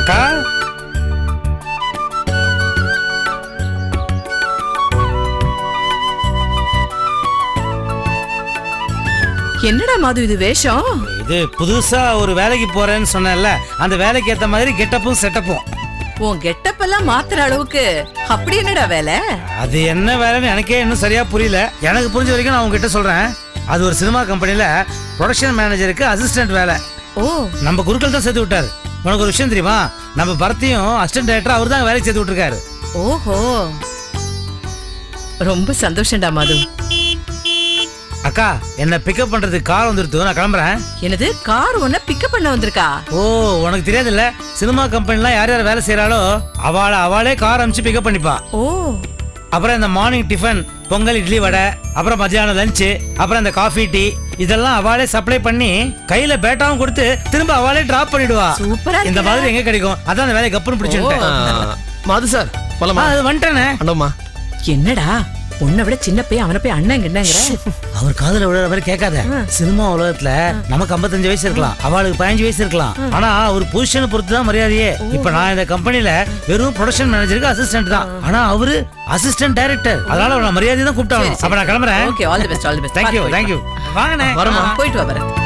அக்கா என்னடா மாது இது வேஷம்? இது புதுசா ஒரு வேலைக்கு போறேன்னு சொன்னேன்ல, அந்த வேலைக்கு ஏத்த மாதிரி கெட்டப்பும் செட்டப்பும். உன் கெட்டப் எல்லாம் மாத்துற அளவுக்கு அப்படி என்னடா வேலை? அது என்ன வேலைன்னு எனக்கே இன்னும் சரியா புரியல. எனக்கு புரிஞ்ச வரைக்கும் நான் உங்ககிட்ட சொல்றேன். அது ஒரு சினிமா கம்பெனில ப்ரொடக்ஷன் மேனேஜருக்கு அசிஸ்டன்ட் வேலை. ஓ, நம்ம குருக்கள் தான் சேர்த்து விட்டாரு. உனக்கு ஒரு விஷயம் தெரியுமா? நம்ம பரத்தையும் அசிஸ்டன்ட் டைரக்டர் அவர் தான் வேலைக்கு சேர்த்து விட்டுருக்காரு. ஓஹோ, ரொம்ப சந்தோஷம்டா மாது. அக்கா, என்ன பிக்கப் பண்றதுக்கு கார் வந்துருது, நான் கிளம்புறேன். என்னது, கார் உன்னை பிக்கப் பண்ண வந்திருக்கா? ஓ, உனக்கு தெரியாதுல்ல, சினிமா கம்பெனிலாம் யார் யார் வேலை செய்யறாளோ அவளே கார் அனுப்பிச்சு பிக்கப் பண்ணிப்பா. ஓ, அப்புறம் இந்த மார்னிங் டிஃபன், பொங்கல், இட்லி, வடை, அப்புறம் மத்தியானம் லஞ்சு, அப்புறம் இந்த காஃபி, டீ இதெல்லாம் அவளே சப்ளை பண்ணி கையில பேட்டாவும் கொடுத்து திரும்ப அவளே டிராப் பண்ணிடுவா. சூப்பரா இந்த மாதிரி எங்க கிடைக்கும்? அதான் அந்த வேலையை கப்புன்னு பிடிச்சிட்டேன். மாது சார் போலாமா? அது வந்துட்டேனே. அண்ணம்மா என்னடா உன்னை விட சின்ன பையன் அவனை போய் அண்ணன் கிண்ணங்கிற? அவர் காதுல விழுற மாதிரி கேட்காத. சினிமா உலகத்துல நமக்கு 55 வயசு இருக்கலாம், அவளுக்கு 15 வயசு இருக்கலாம். ஆனா அவர் பொசிஷனை பொறுத்து தான் மரியாதையே. இப்ப நான் இந்த கம்பெனில வெறும் ப்ரொடக்ஷன் மேனேஜருக்கு அசிஸ்டன்ட் தான். ஆனா அவரு அசிஸ்டன்ட் டைரக்டர். அதனால நான் மரியாதை தான் கூப்பிட்டாங்க. அப்ப நான் கிளம்புறேன். Okay, all the best, all the best. Thank you. வாங்கண்ணே. வரமா? போயிட்டு வா.